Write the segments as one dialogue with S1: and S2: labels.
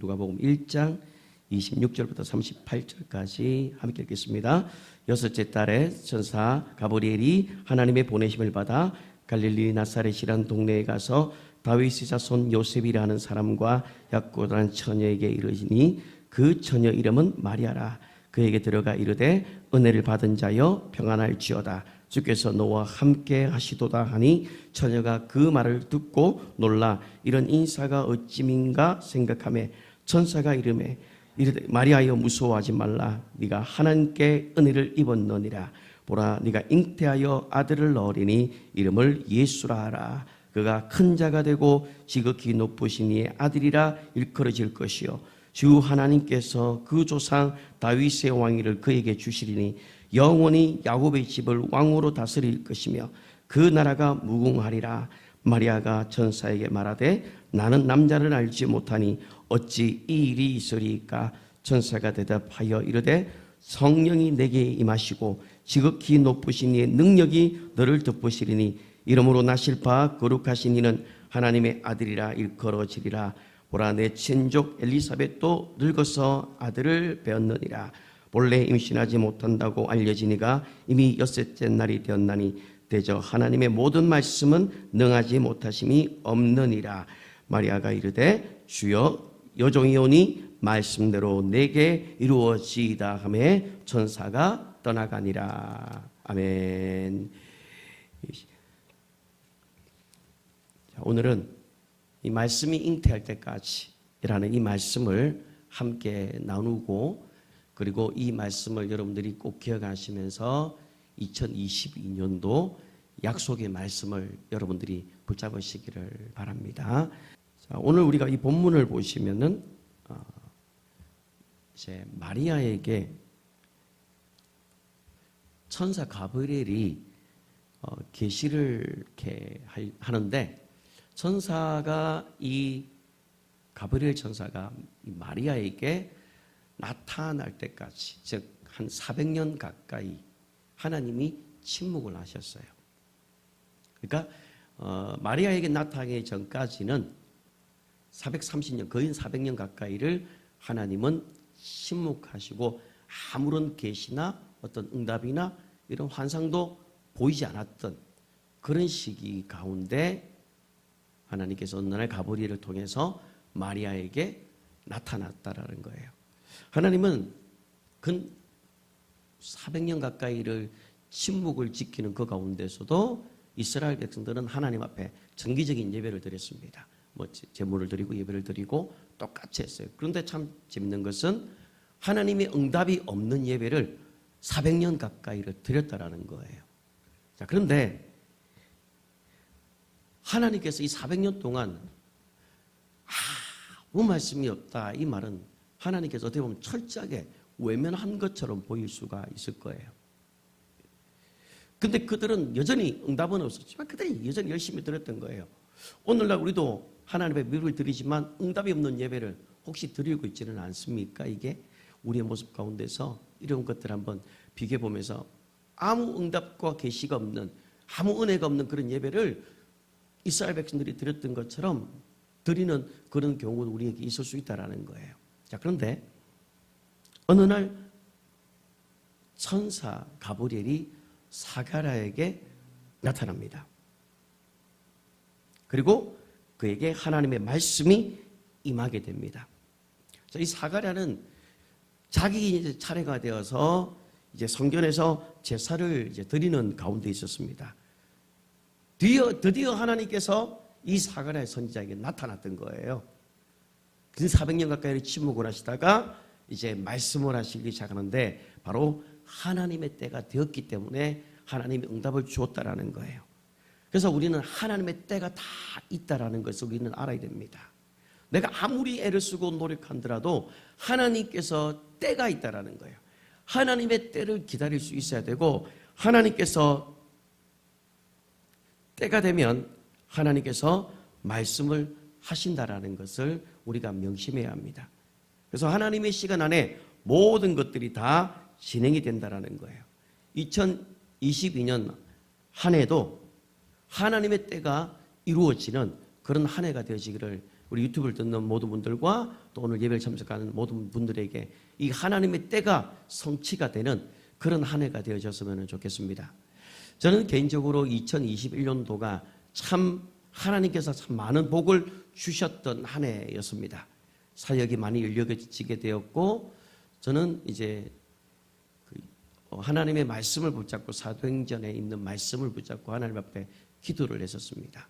S1: 누가복음 1장 26절부터 38절까지 함께 읽겠습니다. 여섯째 달에 천사 가브리엘이 하나님의 보내심을 받아 갈릴리 나사렛이라는 동네에 가서 다윗의 자손 요셉이라는 사람과 약고한 처녀에게 이르시니 그 처녀 이름은 마리아라. 그에게 들어가 이르되 은혜를 받은 자여 평안할지어다. 주께서 너와 함께 하시도다 하니 처녀가 그 말을 듣고 놀라 이런 인사가 어찌민가 생각하며 천사가 이르되 마리아여 무서워하지 말라. 네가 하나님께 은혜를 입었느니라. 보라 네가 잉태하여 아들을 낳으리니 이름을 예수라 하라. 그가 큰 자가 되고 지극히 높으신 이의 아들이라 일컬어질 것이요 주 하나님께서 그 조상 다윗의 왕위를 그에게 주시리니 영원히 야곱의 집을 왕으로 다스릴 것이며 그 나라가 무궁하리라. 마리아가 천사에게 말하되 나는 남자를 알지 못하니 어찌 이 일이 있으리까. 천사가 대답하여 이르되 성령이 내게 임하시고 지극히 높으신 이의 능력이 너를 덮으시리니 이러므로 나실 바 거룩하신 이는 하나님의 아들이라 일컬어지리라. 보라 내 친족 엘리사벳도 늙어서 아들을 배었느니라. 본래 임신하지 못한다고 알려지니가 이미 여섯째 날이 되었나니 대저 하나님의 모든 말씀은 능하지 못하심이 없느니라. 마리아가 이르되 주여 여종이오니 말씀대로 내게 이루어지이다 하며 천사가 떠나가니라. 아멘. 오늘은 이 말씀이 잉태할 때까지라는 이 말씀을 함께 나누고 그리고 이 말씀을 여러분들이 꼭 기억하시면서 2022년도 약속의 말씀을 여러분들이 붙잡으시기를 바랍니다. 자, 오늘 우리가 이 본문을 보시면은 이제 마리아에게 천사 가브리엘이 계시를 이렇게 하는데 천사가 이 가브리엘 천사가 이 마리아에게 나타날 때까지 즉 한 400년 가까이 하나님이 침묵을 하셨어요. 그러니까 마리아에게 나타나기 전까지는 430년 거의 400년 가까이를 하나님은 침묵하시고 아무런 계시나 어떤 응답이나 이런 환상도 보이지 않았던 그런 시기 가운데 하나님께서 어느 날 가브리엘을 통해서 마리아에게 나타났다라는 거예요. 하나님은 근 400년 가까이를 침묵을 지키는 그 가운데서도 이스라엘 백성들은 하나님 앞에 정기적인 예배를 드렸습니다. 뭐 제물을 드리고 예배를 드리고 똑같이 했어요. 그런데 참 재밌는 것은 하나님의 응답이 없는 예배를 400년 가까이를 드렸다라는 거예요. 자, 그런데 하나님께서 이 400년 동안 아무 말씀이 없다 이 말은 하나님께서 어떻게 보면 철저하게 외면한 것처럼 보일 수가 있을 거예요. 근데 그들은 여전히 응답은 없었지만 그들이 여전히 열심히 드렸던 거예요. 오늘날 우리도 하나님 앞에 예배를 드리지만 응답이 없는 예배를 혹시 드리고 있지는 않습니까? 이게 우리의 모습 가운데서 이런 것들 한번 비교해 보면서 아무 응답과 계시가 없는 아무 은혜가 없는 그런 예배를 이스라엘 백성들이 드렸던 것처럼 드리는 그런 경우도 우리에게 있을 수 있다는 거예요. 자, 그런데 어느 날 천사 가브리엘이 사가랴에게 나타납니다. 그리고 그에게 하나님의 말씀이 임하게 됩니다. 자, 이 사가랴는 자기 이제 차례가 되어서 이제 성전에서 제사를 이제 드리는 가운데 있었습니다. 드디어 하나님께서 이 사가랴의 선지자에게 나타났던 거예요. 그 400년 가까이 침묵을 하시다가 이제 말씀을 하시기 시작하는데 바로 하나님의 때가 되었기 때문에 하나님이 응답을 주었다라는 거예요. 그래서 우리는 하나님의 때가 다 있다라는 것을 우리는 알아야 됩니다. 내가 아무리 애를 쓰고 노력한더라도 하나님께서 때가 있다라는 거예요. 하나님의 때를 기다릴 수 있어야 되고 하나님께서 때가 되면 하나님께서 말씀을 하신다라는 것을 우리가 명심해야 합니다. 그래서 하나님의 시간 안에 모든 것들이 다 진행이 된다라는 거예요. 2022년 한 해도 하나님의 때가 이루어지는 그런 한 해가 되어지기를 우리 유튜브를 듣는 모든 분들과 또 오늘 예배를 참석하는 모든 분들에게 이 하나님의 때가 성취가 되는 그런 한 해가 되어졌으면 좋겠습니다. 저는 개인적으로 2021년도가 참 하나님께서 참 많은 복을 주셨던 한 해였습니다. 사역이 많이 열려지게 되었고, 저는 이제 하나님의 말씀을 붙잡고 사도행전에 있는 말씀을 붙잡고 하나님 앞에 기도를 했었습니다.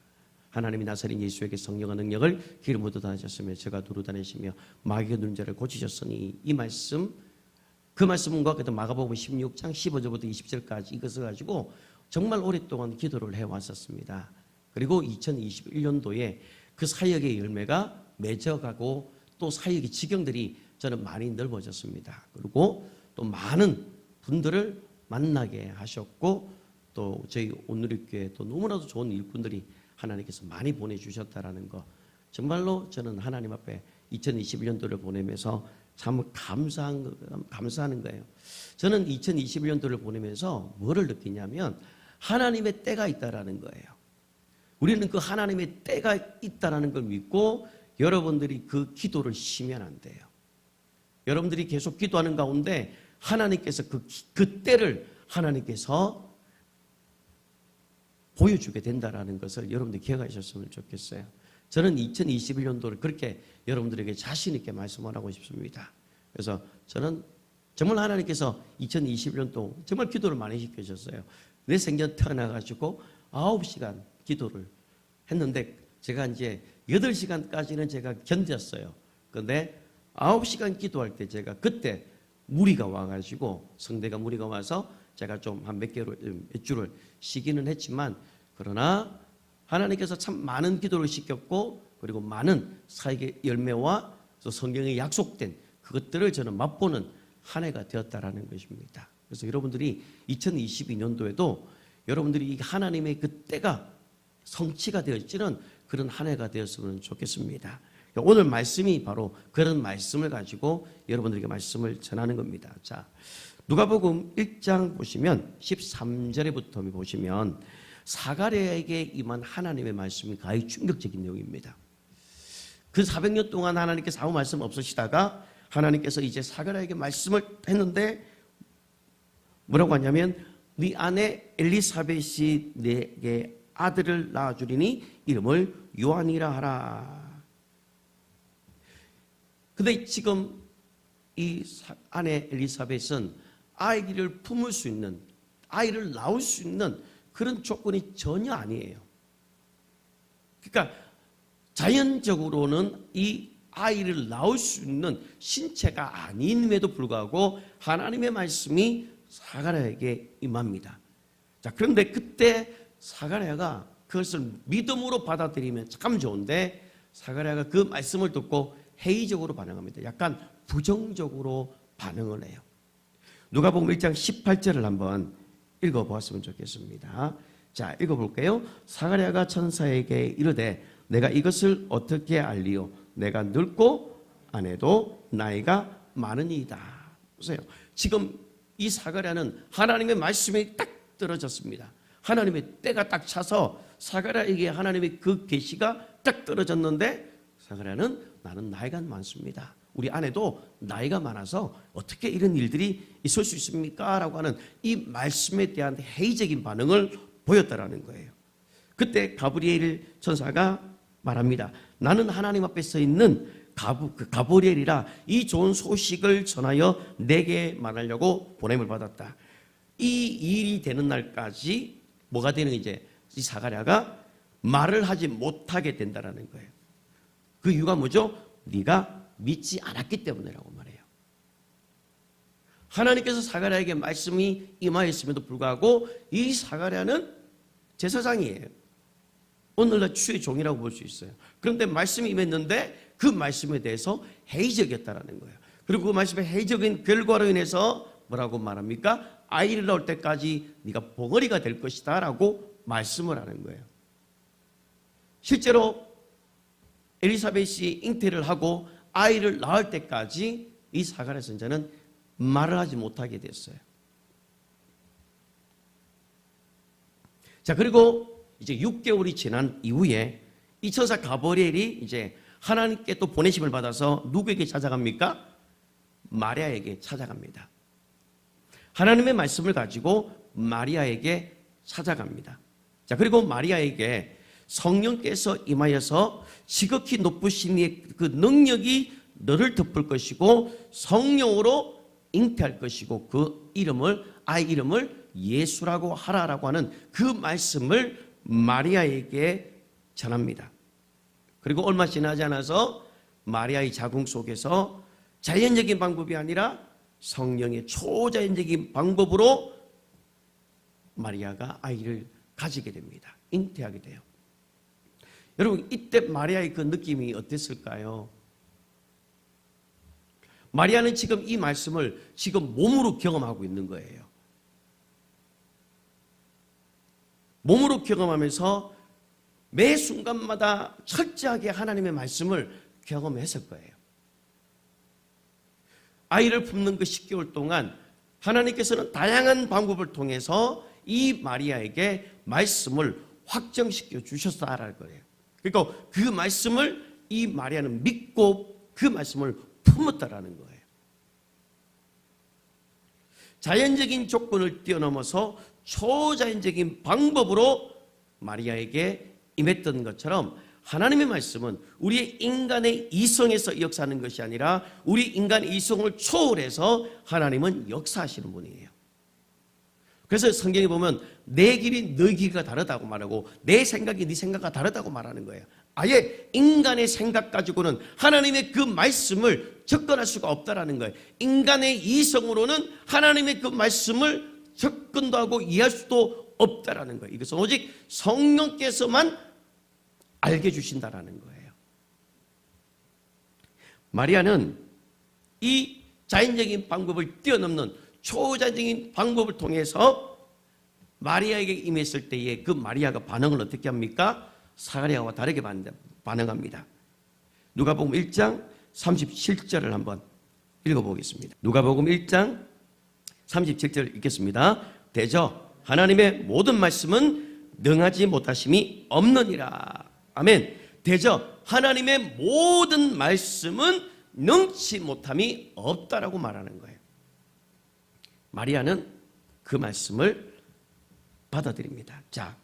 S1: 하나님이 나사렛 예수에게 성령의 능력을 기름 부어 하셨으며 저가 두루 다니시며 마귀의 누른 자를 고치셨으니, 이 말씀, 그 말씀과 그다음 마가복음 16장 15절부터 20절까지 이것을 가지고 정말 오랫동안 기도를 해왔었습니다. 그리고 2021년도에 그 사역의 열매가 맺어가고 또 사역의 지경들이 저는 많이 넓어졌습니다. 그리고 또 많은 분들을 만나게 하셨고, 또 저희 온누리교회 또 너무나도 좋은 일꾼들이 하나님께서 많이 보내주셨다라는 거, 정말로 저는 하나님 앞에 2021년도를 보내면서 참 감사하는 거예요. 저는 2021년도를 보내면서 뭐를 느끼냐면 하나님의 때가 있다라는 거예요. 우리는 그 하나님의 때가 있다라는 걸 믿고 여러분들이 그 기도를 쉬면 안 돼요. 여러분들이 계속 기도하는 가운데 하나님께서 그 때를 하나님께서 보여주게 된다라는 것을 여러분들이 기억하셨으면 좋겠어요. 저는 2021년도를 그렇게 여러분들에게 자신 있게 말씀을 하고 싶습니다. 그래서 저는 정말 하나님께서 2021년도 정말 기도를 많이 시켜주셨어요. 내 생전 태어나가지고 9시간 기도를 했는데 제가 이제 8시간까지는 제가 견뎠어요. 그런데 9시간 기도할 때 제가 그때 무리가 와가지고 성대가 무리가 와서 제가 좀 한 몇 주를 쉬기는 했지만, 그러나 하나님께서 참 많은 기도를 시켰고 그리고 많은 사역의 열매와 또 성경에 약속된 그것들을 저는 맛보는 한 해가 되었다라는 것입니다. 그래서 여러분들이 2022년도에도 여러분들이 이 하나님의 그 때가 성취가 되어지는 그런 한 해가 되었으면 좋겠습니다. 오늘 말씀이 바로 그런 말씀을 가지고 여러분들에게 말씀을 전하는 겁니다. 자, 누가복음 1장 보시면 13절에부터 보시면 사가랴에게 임한 하나님의 말씀이 가히 충격적인 내용입니다. 그 400년 동안 하나님께서 아무 말씀 없으시다가 하나님께서 이제 사가랴에게 말씀을 했는데 뭐라고 하냐면 네 아내 엘리사벳이 내게 아들을 낳아주리니 이름을 요한이라 하라. 근데 지금 이 아내 엘리사벳은 아이를 품을 수 있는, 아이를 낳을 수 있는 그런 조건이 전혀 아니에요. 그러니까 자연적으로는 이 아이를 낳을 수 있는 신체가 아님에도 불구하고 하나님의 말씀이 사가랴에게 임합니다. 자, 그런데 그때 사가랴가 그것을 믿음으로 받아들이면 참 좋은데 사가랴가 그 말씀을 듣고 회의적으로 반응합니다. 약간 부정적으로 반응을 해요. 누가복음 1장 18절을 한번 읽어보았으면 좋겠습니다. 자, 읽어볼게요. 사가랴가 천사에게 이르되 내가 이것을 어떻게 알리요? 내가 늙고 아내도 나이가 많으니이다. 보세요. 지금 이 사가랴는 하나님의 말씀이 딱 떨어졌습니다. 하나님의 때가 딱 차서 사가랴에게 하나님의 그 계시가 딱 떨어졌는데 사가랴는 나는 나이가 많습니다. 우리 아내도 나이가 많아서 어떻게 이런 일들이 있을 수 있습니까? 라고 하는 이 말씀에 대한 회의적인 반응을 보였다라는 거예요. 그때 가브리엘 천사가 말합니다. 나는 하나님 앞에 서 있는 가브리엘이라 이 좋은 소식을 전하여 내게 말하려고 보냄을 받았다. 이 일이 되는 날까지 뭐가 되는 이제 이 사가랴가 말을 하지 못하게 된다라는 거예요. 그 이유가 뭐죠? 네가 믿지 않았기 때문이라고 말해요. 하나님께서 사가랴에게 말씀이 임하였음에도 불구하고 이 사가랴는 제사장이에요. 오늘날 주의 종이라고 볼 수 있어요. 그런데 말씀이 임했는데 그 말씀에 대해서 회의적이었다라는 거예요. 그리고 그 말씀의 회의적인 결과로 인해서 뭐라고 말합니까? 아이를 낳을 때까지 네가 벙어리가 될 것이다 라고 말씀을 하는 거예요. 실제로 엘리사벳이 잉태를 하고 아이를 낳을 때까지 이 사가랴 선지자는 말을 하지 못하게 됐어요. 자, 그리고 이제 6개월이 지난 이후에 이 천사 가브리엘이 이제 하나님께 또 보내심을 받아서 누구에게 찾아갑니까? 마리아에게 찾아갑니다. 하나님의 말씀을 가지고 마리아에게 찾아갑니다. 자, 그리고 마리아에게 성령께서 임하여서 지극히 높으신 이의 그 능력이 너를 덮을 것이고 성령으로 잉태할 것이고 그 이름을, 아이 이름을 예수라고 하라라고 하는 그 말씀을 마리아에게 전합니다. 그리고 얼마 지나지 않아서 마리아의 자궁 속에서 자연적인 방법이 아니라 성령의 초자연적인 방법으로 마리아가 아이를 가지게 됩니다. 잉태하게 돼요. 여러분, 이때 마리아의 그 느낌이 어땠을까요? 마리아는 지금 이 말씀을 지금 몸으로 경험하고 있는 거예요. 몸으로 경험하면서 매 순간마다 철저하게 하나님의 말씀을 경험했을 거예요. 아이를 품는 그 10개월 동안 하나님께서는 다양한 방법을 통해서 이 마리아에게 말씀을 확정시켜 주셨다라는 거예요. 그러니까 그 말씀을 이 마리아는 믿고 그 말씀을 품었다라는 거예요. 자연적인 조건을 뛰어넘어서 초자연적인 방법으로 마리아에게 임했던 것처럼 하나님의 말씀은 우리의 인간의 이성에서 역사하는 것이 아니라 우리 인간의 이성을 초월해서 하나님은 역사하시는 분이에요. 그래서 성경에 보면 내 길이 너희 길과 다르다고 말하고 내 생각이 네 생각과 다르다고 말하는 거예요. 아예 인간의 생각 가지고는 하나님의 그 말씀을 접근할 수가 없다라는 거예요. 인간의 이성으로는 하나님의 그 말씀을 접근도 하고 이해할 수도 없다라는 거예요. 이것은 오직 성령께서만 알게 주신다라는 거예요. 마리아는 이 자연적인 방법을 뛰어넘는 초자연적인 방법을 통해서 마리아에게 임했을 때에 그 마리아가 반응을 어떻게 합니까? 사가랴와 다르게 반응합니다. 누가복음 1장 37절을 한번 읽어보겠습니다. 누가복음 1장 37절 읽겠습니다. 대저 하나님의 모든 말씀은 능하지 못하심이 없느니라. 아멘. 대저 하나님의 모든 말씀은 능치 못함이 없다라고 말하는 거예요. 마리아는 그 말씀을 받아들입니다. 자,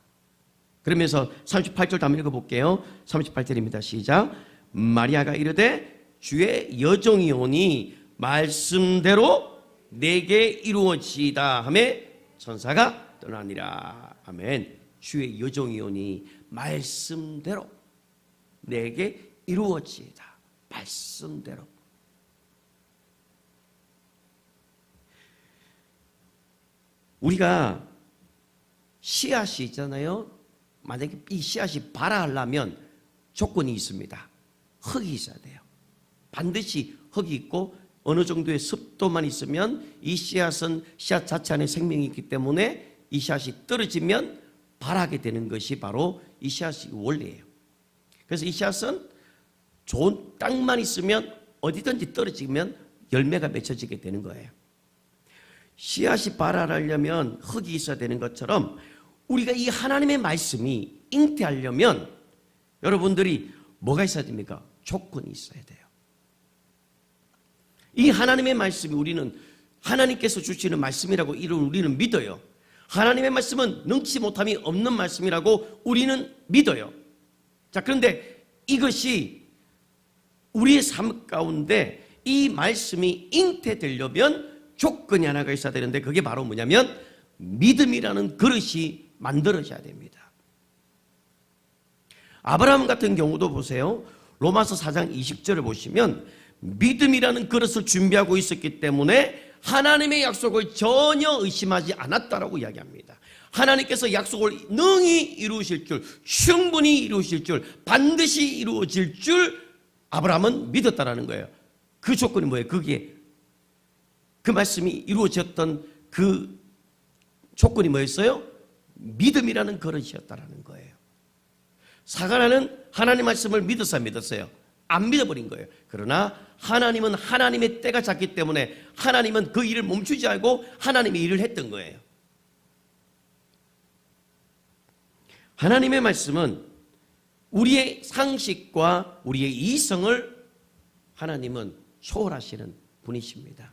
S1: 그러면서 38절 한번 읽어볼게요. 38절입니다. 시작. 마리아가 이르되 주의 여종이오니 말씀대로 내게 이루어지이다 하매 천사가 떠나니라. 아멘. 주의 여종이오니 말씀대로 내게 이루어지이다. 말씀대로. 우리가 씨앗이 있잖아요. 만약에 이 씨앗이 발아하려면 조건이 있습니다. 흙이 있어야 돼요. 반드시 흙이 있고 어느 정도의 습도만 있으면 이 씨앗은 씨앗 자체 안에 생명이 있기 때문에 이 씨앗이 떨어지면 발하게 되는 것이 바로 이 씨앗이 원리예요. 그래서 이 씨앗은 좋은 땅만 있으면 어디든지 떨어지면 열매가 맺혀지게 되는 거예요. 씨앗이 발아하려면 흙이 있어야 되는 것처럼 우리가 이 하나님의 말씀이 잉태하려면 여러분들이 뭐가 있어야 됩니까? 조건이 있어야 돼요. 이 하나님의 말씀이 우리는 하나님께서 주시는 말씀이라고 우리는 믿어요. 하나님의 말씀은 능치 못함이 없는 말씀이라고 우리는 믿어요. 자, 그런데 이것이 우리의 삶 가운데 이 말씀이 잉태되려면 조건이 하나가 있어야 되는데 그게 바로 뭐냐면 믿음이라는 그릇이 만들어져야 됩니다. 아브라함 같은 경우도 보세요. 로마서 4장 20절을 보시면 믿음이라는 그릇을 준비하고 있었기 때문에 하나님의 약속을 전혀 의심하지 않았다라고 이야기합니다. 하나님께서 약속을 능히 이루실 줄, 충분히 이루실 줄, 반드시 이루어질 줄 아브라함은 믿었다라는 거예요. 그 조건이 뭐예요? 그게 그 말씀이 이루어졌던 그 조건이 뭐였어요? 믿음이라는 그릇이었다라는 거예요. 사가랴는 하나님 말씀을 믿었어요? 안 믿어버린 거예요. 그러나 하나님은 하나님의 때가 찼기 때문에 하나님은 그 일을 멈추지 않고 하나님의 일을 했던 거예요. 하나님의 말씀은 우리의 상식과 우리의 이성을 하나님은 초월하시는 분이십니다.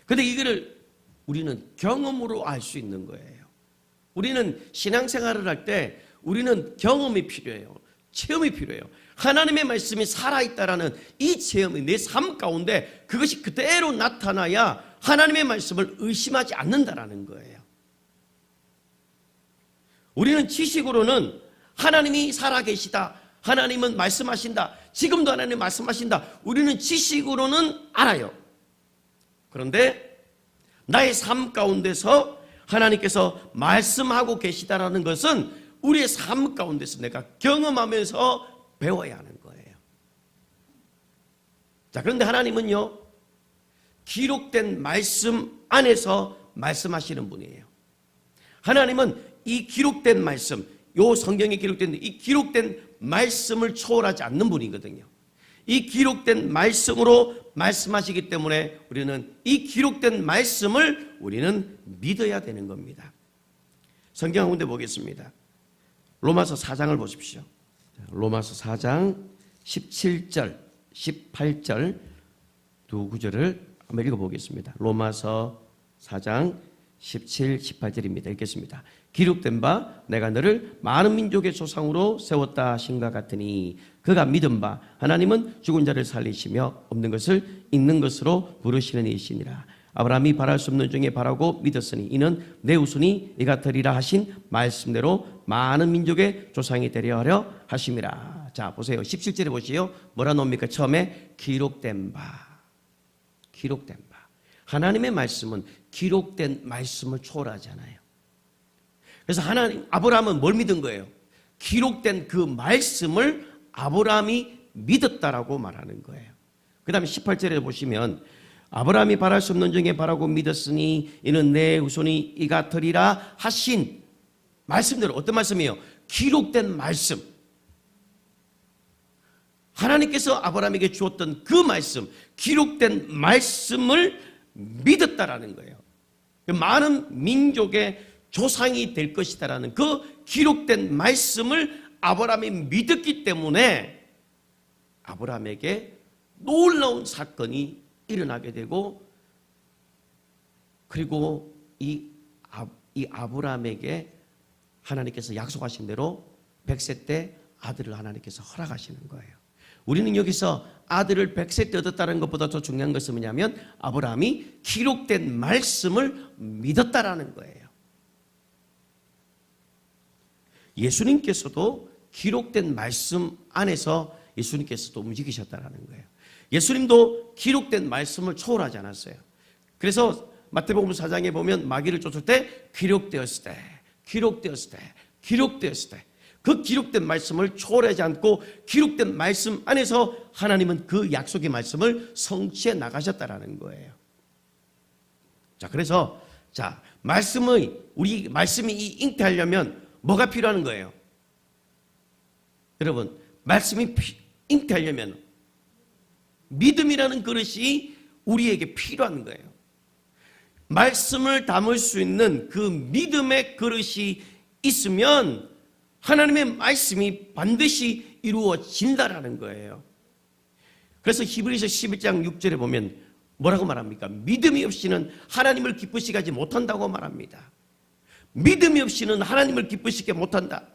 S1: 그런데 이거를 우리는 경험으로 알 수 있는 거예요. 우리는 신앙생활을 할 때 우리는 경험이 필요해요. 체험이 필요해요. 하나님의 말씀이 살아있다라는 이 체험이 내 삶 가운데 그것이 그대로 나타나야 하나님의 말씀을 의심하지 않는다라는 거예요. 우리는 지식으로는 하나님이 살아계시다, 하나님은 말씀하신다, 지금도 하나님 말씀하신다, 우리는 지식으로는 알아요. 그런데 나의 삶 가운데서 하나님께서 말씀하고 계시다라는 것은 우리의 삶 가운데서 내가 경험하면서 배워야 하는 거예요. 자, 그런데 하나님은요, 기록된 말씀 안에서 말씀하시는 분이에요. 하나님은 이 기록된 말씀, 요 성경에 기록된 이 기록된 말씀을 초월하지 않는 분이거든요. 이 기록된 말씀으로 말씀하시기 때문에 우리는 이 기록된 말씀을 우리는 믿어야 되는 겁니다. 성경 가운데 보겠습니다. 로마서 4장을 보십시오. 로마서 4장 17절, 18절 두 구절을 한번 읽어보겠습니다. 로마서 4장 17, 18절입니다. 읽겠습니다. 기록된 바 내가 너를 많은 민족의 조상으로 세웠다 하신가 같으니 그가 믿은 바 하나님은 죽은 자를 살리시며 없는 것을 있는 것으로 부르시는 이시니라. 아브라함이 바랄 수 없는 중에 바라고 믿었으니 이는 내 후손이 이가 되리라 하신 말씀대로 많은 민족의 조상이 되려 하려 하심이라. 자, 보세요. 17절에 보시요. 뭐라 나옵니까? 처음에 기록된 바. 기록된 바. 하나님의 말씀은 기록된 말씀을 초월하잖아요. 그래서 하나님, 아브라함은 뭘 믿은 거예요? 기록된 그 말씀을 아브라함이 믿었다라고 말하는 거예요. 그 다음에 18절에 보시면 아브라함이 바랄 수 없는 중에 바라고 믿었으니 이는 내 후손이 이가 되리라 하신 말씀대로. 어떤 말씀이에요? 기록된 말씀. 하나님께서 아브라함에게 주었던 그 말씀, 기록된 말씀을 믿었다라는 거예요. 많은 민족의 조상이 될 것이다라는 그 기록된 말씀을 아브라함이 믿었기 때문에 아브라함에게 놀라운 사건이 일어나게 되고, 그리고 이 아브라함에게 하나님께서 약속하신 대로 100세 때 아들을 하나님께서 허락하시는 거예요. 우리는 여기서 아들을 100세 때 얻었다는 것보다 더 중요한 것은 뭐냐면 아브라함이 기록된 말씀을 믿었다라는 거예요. 예수님께서도 기록된 말씀 안에서 예수님께서도 움직이셨다라는 거예요. 예수님도 기록된 말씀을 초월하지 않았어요. 그래서 마태복음 4장에 보면 마귀를 쫓을 때 기록되었을 때, 기록되었을 때, 기록되었을 때, 그 기록된 말씀을 초월하지 않고 기록된 말씀 안에서 하나님은 그 약속의 말씀을 성취해 나가셨다라는 거예요. 자, 그래서 우리 말씀이 잉태하려면 뭐가 필요한 거예요? 여러분, 말씀이 잉태하려면 믿음이라는 그릇이 우리에게 필요한 거예요. 말씀을 담을 수 있는 그 믿음의 그릇이 있으면 하나님의 말씀이 반드시 이루어진다라는 거예요. 그래서 히브리서 11장 6절에 보면 뭐라고 말합니까? 믿음이 없이는 하나님을 기쁘시게 하지 못한다고 말합니다. 믿음이 없이는 하나님을 기쁘시게 못한다.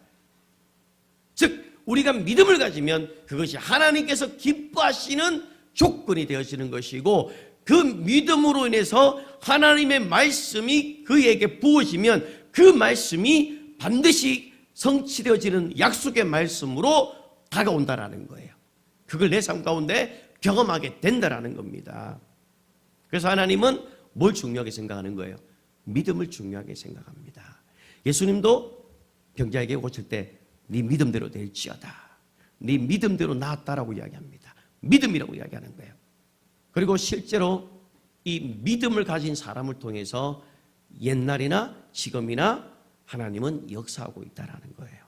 S1: 즉 우리가 믿음을 가지면 그것이 하나님께서 기뻐하시는 조건이 되어지는 것이고, 그 믿음으로 인해서 하나님의 말씀이 그에게 부어지면 그 말씀이 반드시 성취되어지는 약속의 말씀으로 다가온다라는 거예요. 그걸 내 삶 가운데 경험하게 된다라는 겁니다. 그래서 하나님은 뭘 중요하게 생각하는 거예요? 믿음을 중요하게 생각합니다. 예수님도 병자에게 고칠 때 네 믿음대로 될지어다, 네 믿음대로 나았다라고 이야기합니다. 믿음이라고 이야기하는 거예요. 그리고 실제로 이 믿음을 가진 사람을 통해서 옛날이나 지금이나 하나님은 역사하고 있다라는 거예요.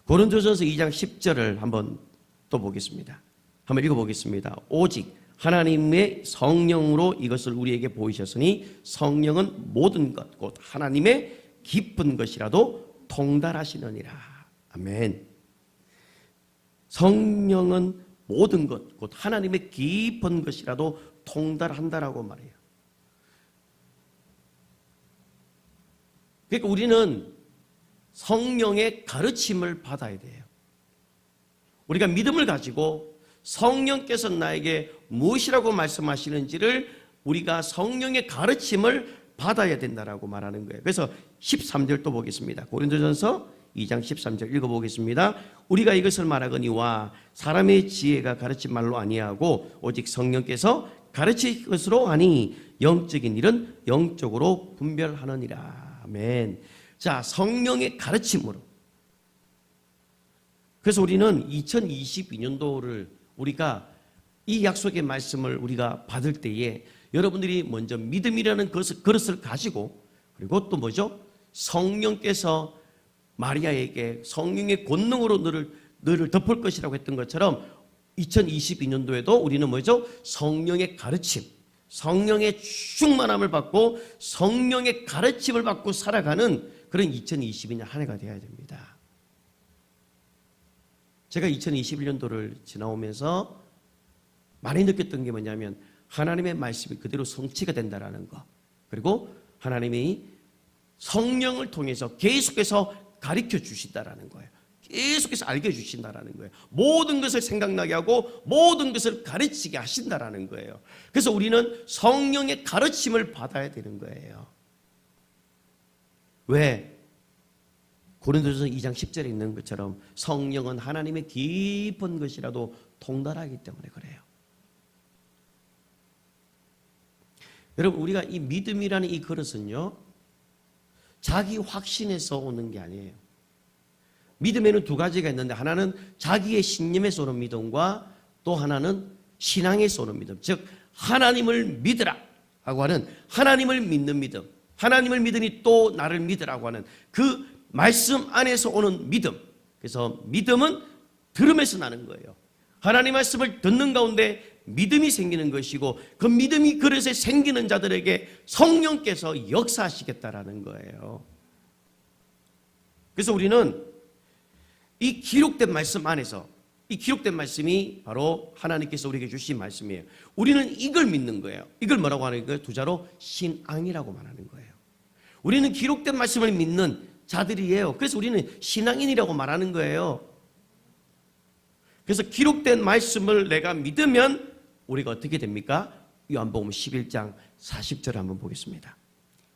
S1: 고린도전서 2장 10절을 한번 또 보겠습니다. 한번 읽어보겠습니다. 오직 하나님의 성령으로 이것을 우리에게 보이셨으니 성령은 모든 것 곧 하나님의 깊은 것이라도 통달하시느니라. 아멘. 성령은 모든 것, 곧 하나님의 깊은 것이라도 통달한다라고 말해요. 그러니까 우리는 성령의 가르침을 받아야 돼요. 우리가 믿음을 가지고 성령께서 나에게 무엇이라고 말씀하시는지를 우리가 성령의 가르침을 받아야 된다라고 말하는 거예요. 그래서 13절 또 보겠습니다. 고린도전서 2장 13절 읽어보겠습니다. 우리가 이것을 말하거니와 사람의 지혜가 가르친 말로 아니하고 오직 성령께서 가르칠 것으로 하니 영적인 일은 영적으로 분별하느니라. 아멘. 자, 성령의 가르침으로. 그래서 우리는 2022년도를 우리가 이 약속의 말씀을 우리가 받을 때에 여러분들이 먼저 믿음이라는 그릇을 가지고, 그리고 또 뭐죠? 성령께서 마리아에게 성령의 권능으로 너를 덮을 것이라고 했던 것처럼 2022년도에도 우리는 뭐죠? 성령의 가르침, 성령의 충만함을 받고 성령의 가르침을 받고 살아가는 그런 2022년 한 해가 되어야 됩니다. 제가 2021년도를 지나오면서 많이 느꼈던 게 뭐냐면 하나님의 말씀이 그대로 성취가 된다라는 거, 그리고 하나님이 성령을 통해서 계속해서 가르쳐 주신다라는 거예요. 계속해서 알게 주신다라는 거예요. 모든 것을 생각나게 하고 모든 것을 가르치게 하신다라는 거예요. 그래서 우리는 성령의 가르침을 받아야 되는 거예요. 왜? 고린도전서 2장 10절에 있는 것처럼 성령은 하나님의 깊은 것이라도 통달하기 때문에 그래요. 여러분, 우리가 이 믿음이라는 이 그릇은요, 자기 확신에서 오는 게 아니에요. 믿음에는 두 가지가 있는데, 하나는 자기의 신념에서 오는 믿음과 또 하나는 신앙에서 오는 믿음. 즉 하나님을 믿으라 하고 하는 하나님을 믿는 믿음, 하나님을 믿으니 또 나를 믿으라고 하는 그 말씀 안에서 오는 믿음. 그래서 믿음은 들음에서 나는 거예요. 하나님 말씀을 듣는 가운데 믿음이 생기는 것이고, 그 믿음이 그릇에 생기는 자들에게 성령께서 역사하시겠다라는 거예요. 그래서 우리는 이 기록된 말씀 안에서, 이 기록된 말씀이 바로 하나님께서 우리에게 주신 말씀이에요. 우리는 이걸 믿는 거예요. 이걸 뭐라고 하는 거예요? 두 자로 신앙이라고 말하는 거예요. 우리는 기록된 말씀을 믿는 자들이에요. 그래서 우리는 신앙인이라고 말하는 거예요. 그래서 기록된 말씀을 내가 믿으면 우리가 어떻게 됩니까? 요한복음 11장 40절 한번 보겠습니다.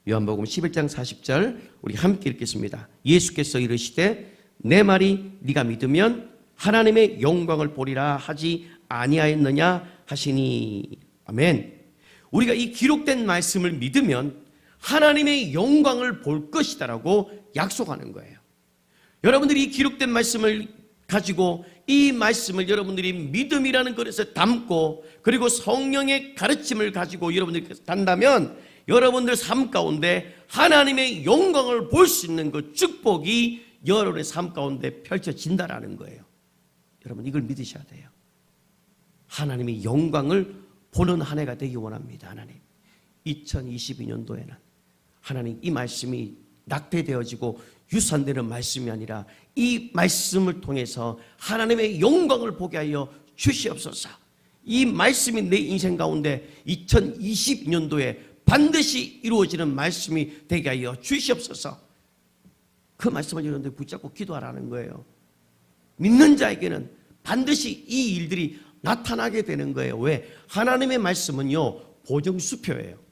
S1: 요한복음 11장 40절 우리 함께 읽겠습니다. 예수께서 이르시되 내 말이 네가 믿으면 하나님의 영광을 보리라 하지 아니하였느냐 하시니. 아멘. 우리가 이 기록된 말씀을 믿으면 하나님의 영광을 볼 것이다라고 약속하는 거예요. 여러분들이 이 기록된 말씀을 가지고 이 말씀을 여러분들이 믿음이라는 그릇에 담고, 그리고 성령의 가르침을 가지고 여러분들이 단다면 여러분들 삶 가운데 하나님의 영광을 볼 수 있는 그 축복이 여러분의 삶 가운데 펼쳐진다라는 거예요. 여러분 이걸 믿으셔야 돼요. 하나님의 영광을 보는 한 해가 되기 원합니다. 하나님 2022년도에는 하나님 이 말씀이 낙태되어지고 유산되는 말씀이 아니라 이 말씀을 통해서 하나님의 영광을 보게 하여 주시옵소서. 이 말씀이 내 인생 가운데 2022년도에 반드시 이루어지는 말씀이 되게 하여 주시옵소서. 그 말씀을 여러분들 붙잡고 기도하라는 거예요. 믿는 자에게는 반드시 이 일들이 나타나게 되는 거예요. 왜? 하나님의 말씀은요 보증수표예요.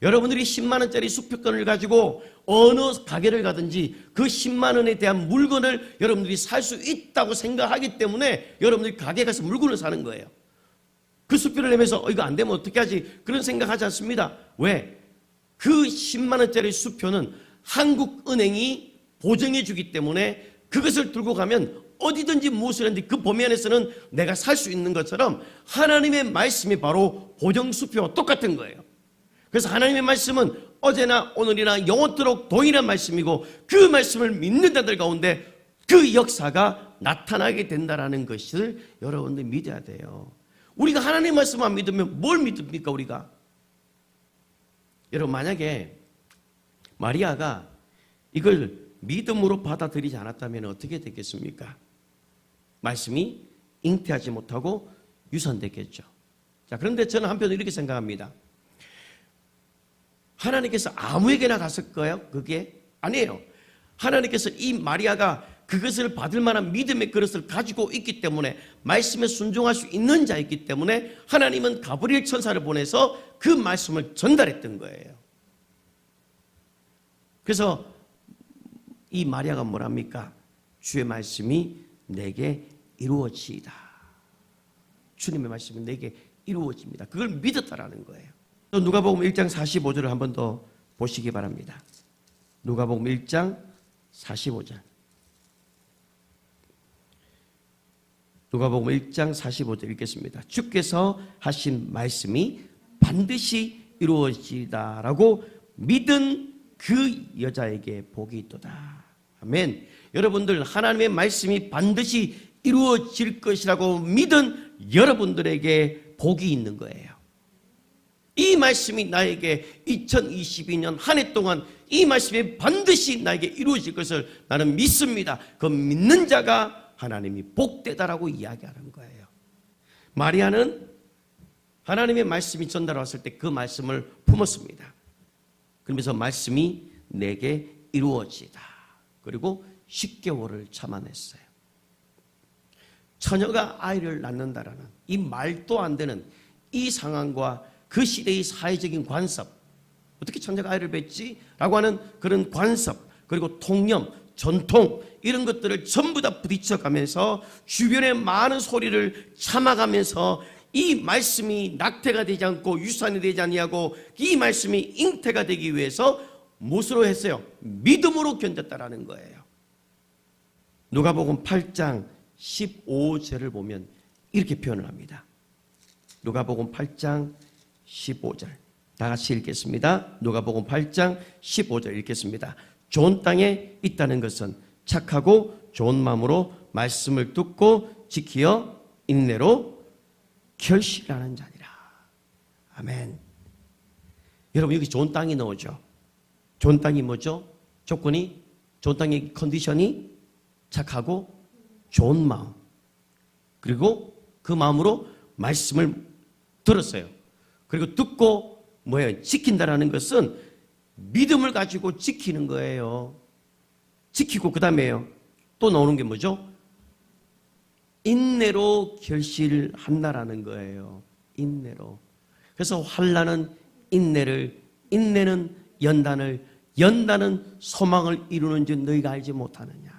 S1: 여러분들이 10만 원짜리 수표권을 가지고 어느 가게를 가든지 그 10만 원에 대한 물건을 여러분들이 살 수 있다고 생각하기 때문에 여러분들이 가게에 가서 물건을 사는 거예요. 그 수표를 내면서 이거 안 되면 어떻게 하지? 그런 생각하지 않습니다. 왜? 그 10만 원짜리 수표는 한국은행이 보증해 주기 때문에 그것을 들고 가면 어디든지 무엇을 했는지 그 범위 안에서는 내가 살 수 있는 것처럼 하나님의 말씀이 바로 보증수표와 똑같은 거예요. 그래서 하나님의 말씀은 어제나 오늘이나 영원토록 동일한 말씀이고, 그 말씀을 믿는 자들 가운데 그 역사가 나타나게 된다는 것을 여러분들 믿어야 돼요. 우리가 하나님의 말씀 안 믿으면 뭘 믿습니까? 우리가 여러분 만약에 마리아가 이걸 믿음으로 받아들이지 않았다면 어떻게 됐겠습니까? 말씀이 잉태하지 못하고 유산됐겠죠. 자, 그런데 저는 한편으로 이렇게 생각합니다. 하나님께서 아무에게나 갔을까요? 그게 아니에요. 하나님께서 이 마리아가 그것을 받을 만한 믿음의 그릇을 가지고 있기 때문에, 말씀에 순종할 수 있는 자였기 때문에 하나님은 가브리엘 천사를 보내서 그 말씀을 전달했던 거예요. 그래서 이 마리아가 뭐랍니까? 주의 말씀이 내게 이루어지이다. 주님의 말씀이 내게 이루어집니다. 그걸 믿었다라는 거예요. 또 누가복음 1장 45절을 한 번 더 보시기 바랍니다. 누가복음 1장 45절. 누가복음 1장 45절 읽겠습니다. 주께서 하신 말씀이 반드시 이루어지다라고 믿은 그 여자에게 복이 있도다. 아멘. 여러분들, 하나님의 말씀이 반드시 이루어질 것이라고 믿은 여러분들에게 복이 있는 거예요. 이 말씀이 나에게 2022년 한 해 동안 이 말씀이 반드시 나에게 이루어질 것을 나는 믿습니다. 그 믿는 자가 하나님이 복되다라고 이야기하는 거예요. 마리아는 하나님의 말씀이 전달 왔을 때 그 말씀을 품었습니다. 그러면서 말씀이 내게 이루어지다. 그리고 10개월을 참아냈어요. 처녀가 아이를 낳는다라는 이 말도 안 되는 이 상황과 그 시대의 사회적인 관습, 어떻게 처녀가 아이를 낳지? 라고 하는 그런 관습, 그리고 통념, 전통, 이런 것들을 전부 다 부딪혀가면서 주변의 많은 소리를 참아가면서 이 말씀이 낙태가 되지 않고 유산이 되지 아니하고 이 말씀이 잉태가 되기 위해서 무엇으로 했어요? 믿음으로 견뎠다라는 거예요. 누가복음 8장 15절을 보면 이렇게 표현을 합니다. 누가복음 8장 15절 다 같이 읽겠습니다. 누가복음 8장 15절 읽겠습니다. 좋은 땅에 있다는 것은 착하고 좋은 마음으로 말씀을 듣고 지키어 인내로 결실하는 자니라. 아멘. 여러분, 여기 좋은 땅이 나오죠. 좋은 땅이 뭐죠? 조건이, 좋은 땅의 컨디션이 착하고 좋은 마음, 그리고 그 마음으로 말씀을 들었어요. 그리고 듣고 뭐예요? 지킨다라는 것은 믿음을 가지고 지키는 거예요. 지키고 그 다음에요, 또 나오는 게 뭐죠? 인내로 결실한다라는 거예요. 인내로. 그래서 환난은 인내를, 인내는 연단을, 연단은 소망을 이루는 줄 너희가 알지 못하느냐.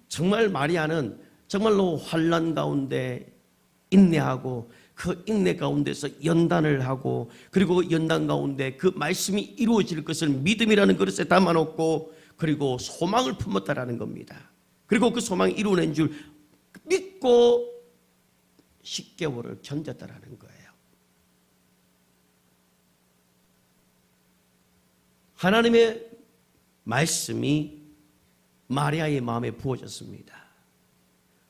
S1: 정말 마리아는 정말로 환난 가운데 인내하고 그 인내 가운데서 연단을 하고, 그리고 연단 가운데 그 말씀이 이루어질 것을 믿음이라는 그릇에 담아놓고, 그리고 소망을 품었다라는 겁니다. 그리고 그 소망이 이루어낸 줄 믿고 10개월을 견뎠다라는 거예요. 하나님의 말씀이 마리아의 마음에 부어졌습니다.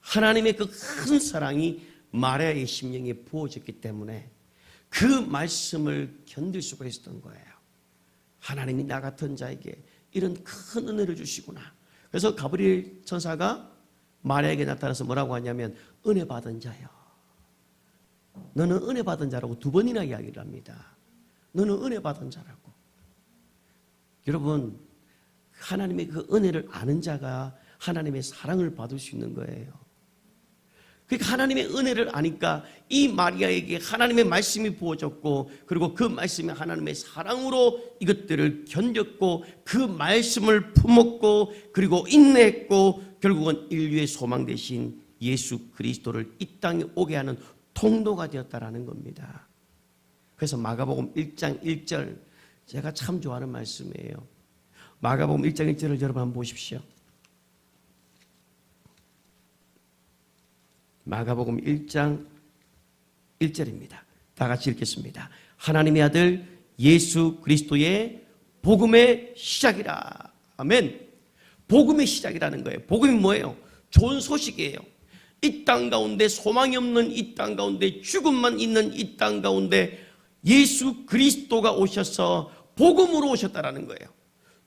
S1: 하나님의 그 큰 사랑이 마리아의 심령에 부어졌기 때문에 그 말씀을 견딜 수가 있었던 거예요. 하나님이 나 같은 자에게 이런 큰 은혜를 주시구나. 그래서 가브리엘 천사가 마리아에게 나타나서 뭐라고 하냐면, 은혜 받은 자요, 너는 은혜 받은 자라고 2번이나 이야기를 합니다. 너는 은혜 받은 자라고. 여러분, 하나님의 그 은혜를 아는 자가 하나님의 사랑을 받을 수 있는 거예요. 그러니까 하나님의 은혜를 아니까 이 마리아에게 하나님의 말씀이 부어졌고, 그리고 그 말씀이 하나님의 사랑으로 이것들을 견뎠고, 그 말씀을 품었고, 그리고 인내했고, 결국은 인류의 소망 대신 예수 그리스도를 이 땅에 오게 하는 통로가 되었다라는 겁니다. 그래서 마가복음 1장 1절, 제가 참 좋아하는 말씀이에요. 마가복음 1장 1절을 여러분 한번 보십시오. 마가복음 1장 1절입니다. 다 같이 읽겠습니다. 하나님의 아들 예수 그리스도의 복음의 시작이라. 아멘. 복음의 시작이라는 거예요. 복음이 뭐예요? 좋은 소식이에요. 이 땅 가운데 소망이 없는 이 땅 가운데, 죽음만 있는 이 땅 가운데 예수 그리스도가 오셔서 복음으로 오셨다라는 거예요.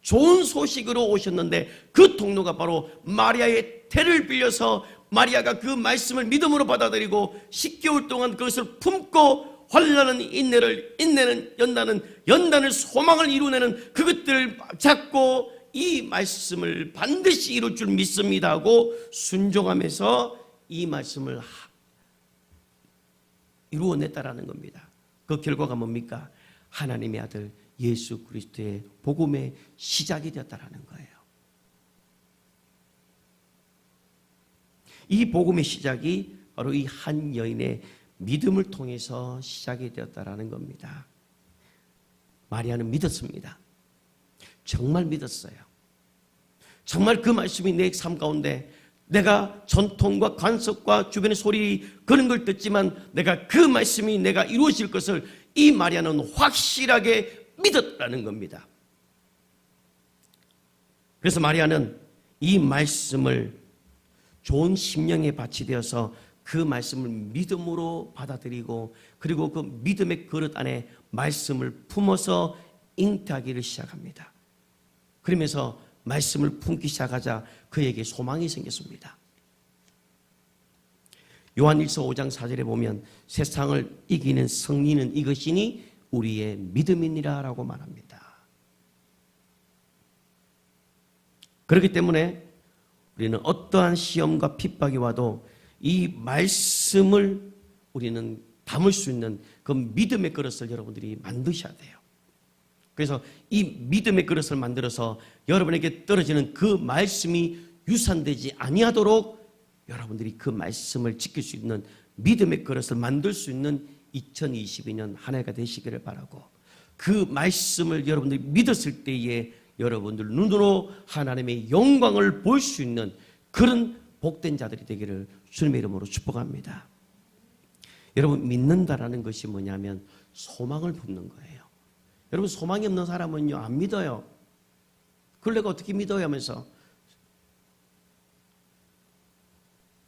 S1: 좋은 소식으로 오셨는데 그 통로가 바로 마리아의 태를 빌려서 마리아가 그 말씀을 믿음으로 받아들이고 10개월 동안 그것을 품고 환난은 인내는 연단을 소망을 이루내는 그것들을 잡고 이 말씀을 반드시 이룰 줄 믿습니다 하고 순종하면서 이 말씀을 이루어냈다라는 겁니다. 그 결과가 뭡니까? 하나님의 아들 예수 그리스도의 복음의 시작이 되었다라는 거예요. 이 복음의 시작이 바로 이 한 여인의 믿음을 통해서 시작이 되었다라는 겁니다. 마리아는 믿었습니다. 정말 믿었어요. 정말 그 말씀이 내 삶 가운데 내가 전통과 관습과 주변의 소리 그런 걸 듣지만 내가 그 말씀이 내가 이루어질 것을 이 마리아는 확실하게 믿었다는 겁니다. 그래서 마리아는 이 말씀을 좋은 심령에 밭이 되어서 그 말씀을 믿음으로 받아들이고 그리고 그 믿음의 그릇 안에 말씀을 품어서 잉태하기를 시작합니다. 그러면서 말씀을 품기 시작하자 그에게 소망이 생겼습니다. 요한일서 5장 4절에 보면 세상을 이기는 승리는 이것이니 우리의 믿음이니라 라고 말합니다. 그렇기 때문에 우리는 어떠한 시험과 핍박이 와도 이 말씀을 우리는 담을 수 있는 그 믿음의 그릇을 여러분들이 만드셔야 돼요. 그래서 이 믿음의 그릇을 만들어서 여러분에게 떨어지는 그 말씀이 유산되지 아니하도록 여러분들이 그 말씀을 지킬 수 있는 믿음의 그릇을 만들 수 있는 2022년 한 해가 되시기를 바라고 그 말씀을 여러분들이 믿었을 때에 여러분들 눈으로 하나님의 영광을 볼 수 있는 그런 복된 자들이 되기를 주님의 이름으로 축복합니다. 여러분 믿는다라는 것이 뭐냐면 소망을 품는 거예요. 여러분 소망이 없는 사람은요 안 믿어요. 그걸 내가 어떻게 믿어요 하면서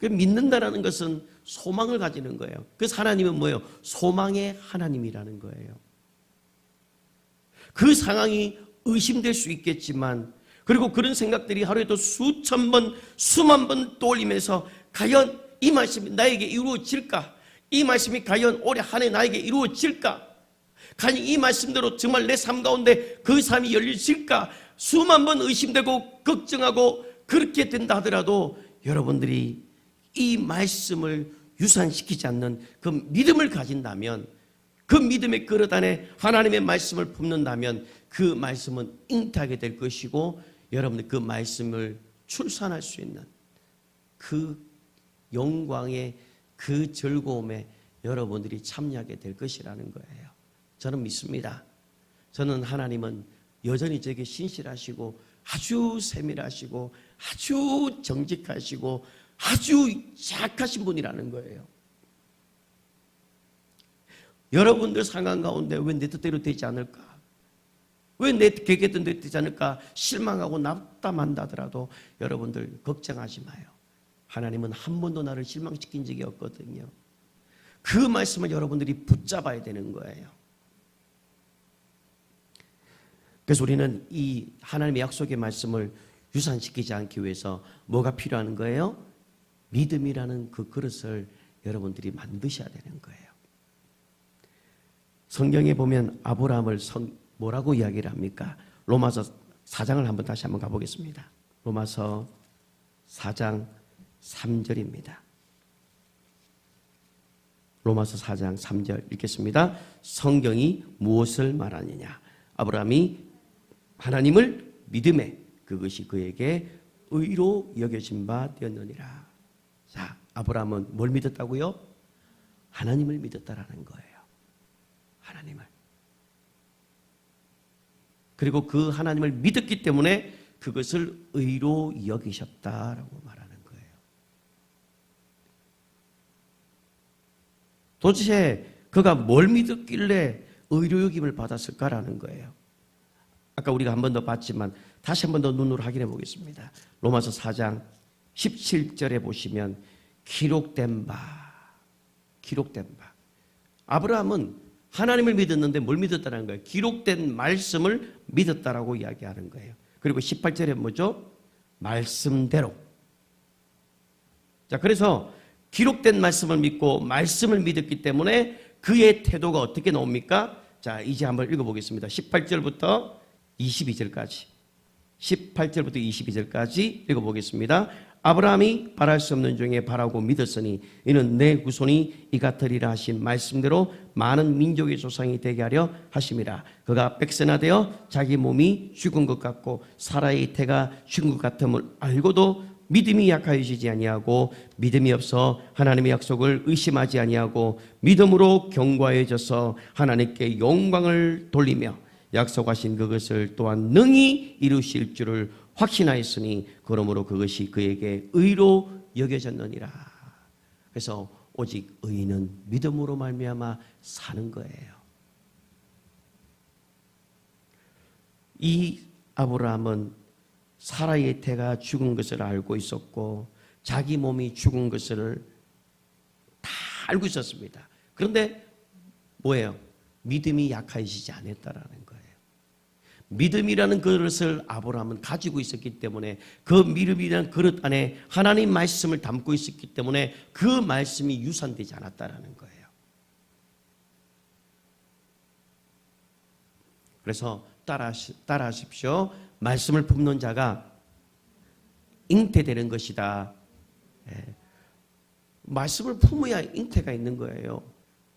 S1: 믿는다라는 것은 소망을 가지는 거예요. 그래서 하나님은 뭐예요? 소망의 하나님이라는 거예요. 그 상황이 의심될 수 있겠지만 그리고 그런 생각들이 하루에도 수천 번 수만 번 떠올리면서 과연 이 말씀이 나에게 이루어질까? 이 말씀이 과연 올해 한 해 나에게 이루어질까? 과연 이 말씀대로 정말 내 삶 가운데 그 삶이 열려질까? 수만 번 의심되고 걱정하고 그렇게 된다 하더라도 여러분들이 이 말씀을 유산시키지 않는 그 믿음을 가진다면 그 믿음의 그릇 안에 하나님의 말씀을 품는다면 그 말씀은 잉태하게 될 것이고 여러분들 그 말씀을 출산할 수 있는 그 영광의 그 즐거움에 여러분들이 참여하게 될 것이라는 거예요. 저는 믿습니다. 저는 하나님은 여전히 저에게 신실하시고 아주 세밀하시고 아주 정직하시고 아주 착하신 분이라는 거예요. 여러분들 상황 가운데 왜 내 뜻대로 되지 않을까? 왜 내 계획대로 되지 않을까? 실망하고 낙담한다 하더라도 여러분들 걱정하지 마요. 하나님은 한 번도 나를 실망시킨 적이 없거든요. 그 말씀을 여러분들이 붙잡아야 되는 거예요. 그래서 우리는 이 하나님의 약속의 말씀을 유산시키지 않기 위해서 뭐가 필요한 거예요? 믿음이라는 그 그릇을 여러분들이 만드셔야 되는 거예요. 성경에 보면 아브라함을 뭐라고 이야기를 합니까? 로마서 4장을 다시 한번 가보겠습니다. 로마서 4장 3절입니다. 로마서 4장 3절 읽겠습니다. 성경이 무엇을 말하느냐? 아브라함이 하나님을 믿음에 그것이 그에게 의로 여겨진 바 되었느니라. 자, 아브라함은 뭘 믿었다고요? 하나님을 믿었다라는 거예요. 하나님을. 그리고 그 하나님을 믿었기 때문에 그것을 의로 여기셨다라고 말하는 거예요. 도대체 그가 뭘 믿었길래 의로 여김을 받았을까라는 거예요. 아까 우리가 한 번 더 봤지만 다시 한 번 더 눈으로 확인해 보겠습니다. 로마서 4장 17절에 보시면 기록된 바 아브라함은 하나님을 믿었는데 뭘 믿었다는 거예요? 기록된 말씀을 믿었다라고 이야기하는 거예요. 그리고 18절에 뭐죠? 말씀대로. 자, 그래서 기록된 말씀을 믿고 말씀을 믿었기 때문에 그의 태도가 어떻게 나옵니까? 자, 이제 한번 읽어보겠습니다. 18절부터 22절까지. 18절부터 22절까지 읽어보겠습니다. 아브라함이 바랄 수 없는 중에 바라고 믿었으니 이는 내 후손이 이 같으리라 하신 말씀대로 많은 민족의 조상이 되게 하려 하심이라. 그가 백세나되어 자기 몸이 죽은 것 같고 사라의 태가 죽은 것 같음을 알고도 믿음이 약하여지지 아니하고 믿음이 없어 하나님의 약속을 의심하지 아니하고 믿음으로 견고해져서 하나님께 영광을 돌리며 약속하신 그것을 또한 능히 이루실 줄을 확신하였으니 그러므로 그것이 그에게 의로 여겨졌느니라. 그래서 오직 의인은 믿음으로 말미암아 사는 거예요. 이 아브라함은 사라의 태가 죽은 것을 알고 있었고 자기 몸이 죽은 것을 다 알고 있었습니다. 그런데 뭐예요? 믿음이 약해지지 않았다라는 거예요. 믿음이라는 그릇을 아브라함은 가지고 있었기 때문에 그 믿음이라는 그릇 안에 하나님 말씀을 담고 있었기 때문에 그 말씀이 유산되지 않았다라는 거예요. 그래서 따라하십시오. 말씀을 품는 자가 잉태되는 것이다. 말씀을 품어야 잉태가 있는 거예요.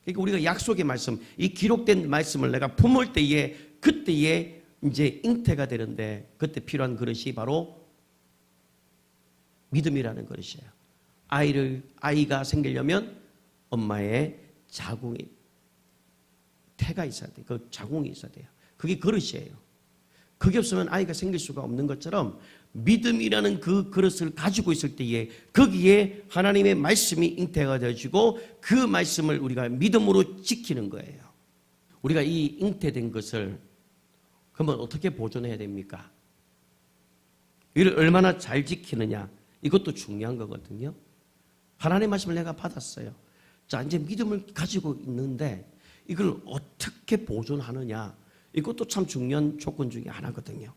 S1: 그러니까 우리가 약속의 말씀, 이 기록된 말씀을 내가 품을 때에 그때에 이제 잉태가 되는데 그때 필요한 그릇이 바로 믿음이라는 그릇이에요. 아이가 생기려면 엄마의 자궁이 태가 있어야 돼요. 그 자궁이 있어야 돼요. 그게 그릇이에요. 그게 없으면 아이가 생길 수가 없는 것처럼 믿음이라는 그 그릇을 가지고 있을 때에 거기에 하나님의 말씀이 잉태가 되어지고 그 말씀을 우리가 믿음으로 지키는 거예요. 우리가 이 잉태된 것을 그러면 어떻게 보존해야 됩니까? 이를 얼마나 잘 지키느냐, 이것도 중요한 거거든요. 하나님의 말씀을 내가 받았어요. 자, 이제 믿음을 가지고 있는데 이걸 어떻게 보존하느냐, 이것도 참 중요한 조건 중에 하나거든요.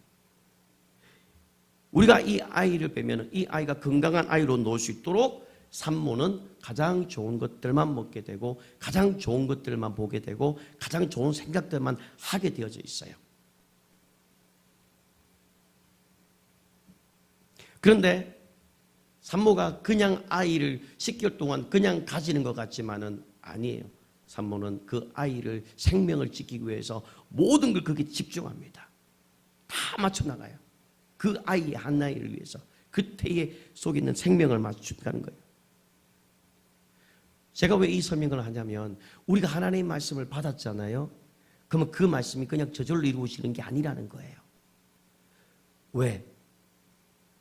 S1: 우리가 이 아이를 빼면 이 아이가 건강한 아이로 놓을 수 있도록 산모는 가장 좋은 것들만 먹게 되고 가장 좋은 것들만 보게 되고 가장 좋은 생각들만 하게 되어져 있어요. 그런데 산모가 그냥 아이를 10개월 동안 그냥 가지는 것 같지만은 아니에요. 산모는 그 아이를 생명을 지키기 위해서 모든 걸 거기에 집중합니다. 다 맞춰 나가요. 그 아이 한 아이를 위해서 그 태의 속에 있는 생명을 맞춘다는 거예요. 제가 왜 이 설명을 하냐면 우리가 하나님의 말씀을 받았잖아요. 그러면 그 말씀이 그냥 저절로 이루어지는 게 아니라는 거예요. 왜?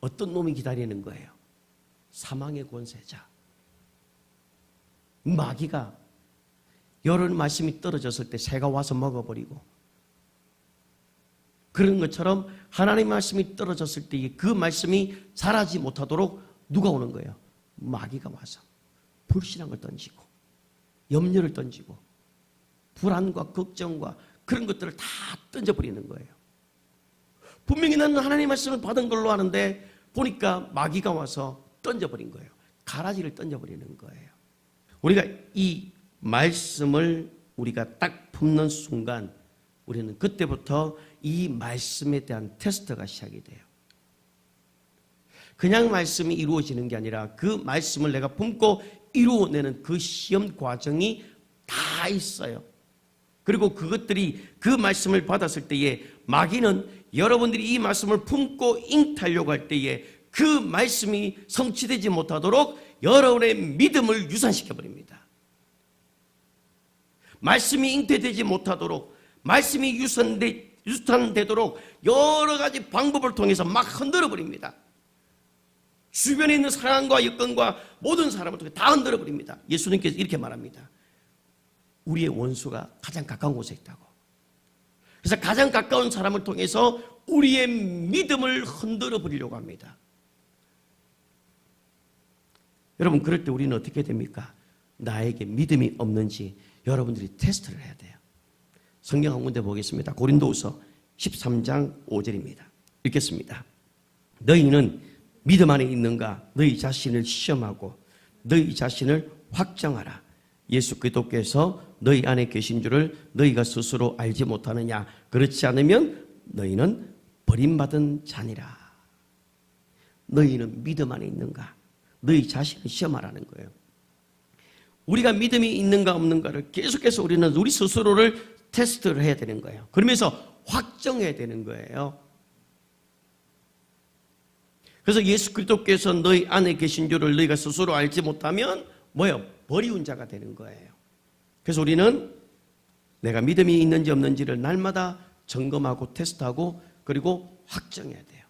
S1: 어떤 놈이 기다리는 거예요? 사망의 권세자. 마귀가 여러 말씀이 떨어졌을 때 새가 와서 먹어버리고 그런 것처럼 하나님의 말씀이 떨어졌을 때 그 말씀이 자라지 못하도록 누가 오는 거예요? 마귀가 와서 불신앙을 던지고 염려를 던지고 불안과 걱정과 그런 것들을 다 던져버리는 거예요. 분명히 나는 하나님의 말씀을 받은 걸로 아는데 보니까 마귀가 와서 던져버린 거예요. 가라지를 던져버리는 거예요. 우리가 이 말씀을 우리가 딱 품는 순간 우리는 그때부터 이 말씀에 대한 테스트가 시작이 돼요. 그냥 말씀이 이루어지는 게 아니라 그 말씀을 내가 품고 이루어내는 그 시험 과정이 다 있어요. 그리고 그것들이 그 말씀을 받았을 때에 마귀는 여러분들이 이 말씀을 품고 잉타려고 할 때에 그 말씀이 성취되지 못하도록 여러분의 믿음을 유산시켜버립니다. 말씀이 잉태되지 못하도록 말씀이 유산되도록 여러 가지 방법을 통해서 막 흔들어버립니다. 주변에 있는 사랑과 여건과 모든 사람을 통해 다 흔들어버립니다. 예수님께서 이렇게 말합니다. 우리의 원수가 가장 가까운 곳에 있다고. 그래서 가장 가까운 사람을 통해서 우리의 믿음을 흔들어 버리려고 합니다. 여러분, 그럴 때 우리는 어떻게 됩니까? 나에게 믿음이 없는지 여러분들이 테스트를 해야 돼요. 성경 한 군데 보겠습니다. 고린도후서 13장 5절입니다. 읽겠습니다. 너희는 믿음 안에 있는가? 너희 자신을 시험하고 너희 자신을 확정하라. 예수 그리스도께서 너희 안에 계신 줄을 너희가 스스로 알지 못하느냐? 그렇지 않으면 너희는 버림받은 자니라. 너희는 믿음 안에 있는가? 너희 자신을 시험하라는 거예요. 우리가 믿음이 있는가 없는가를 계속해서 우리는 우리 스스로를 테스트를 해야 되는 거예요. 그러면서 확정해야 되는 거예요. 그래서 예수 그리스도께서 너희 안에 계신 줄을 너희가 스스로 알지 못하면 뭐예요? 버리운 자가 되는 거예요. 그래서 우리는 내가 믿음이 있는지 없는지를 날마다 점검하고 테스트하고 그리고 확정해야 돼요.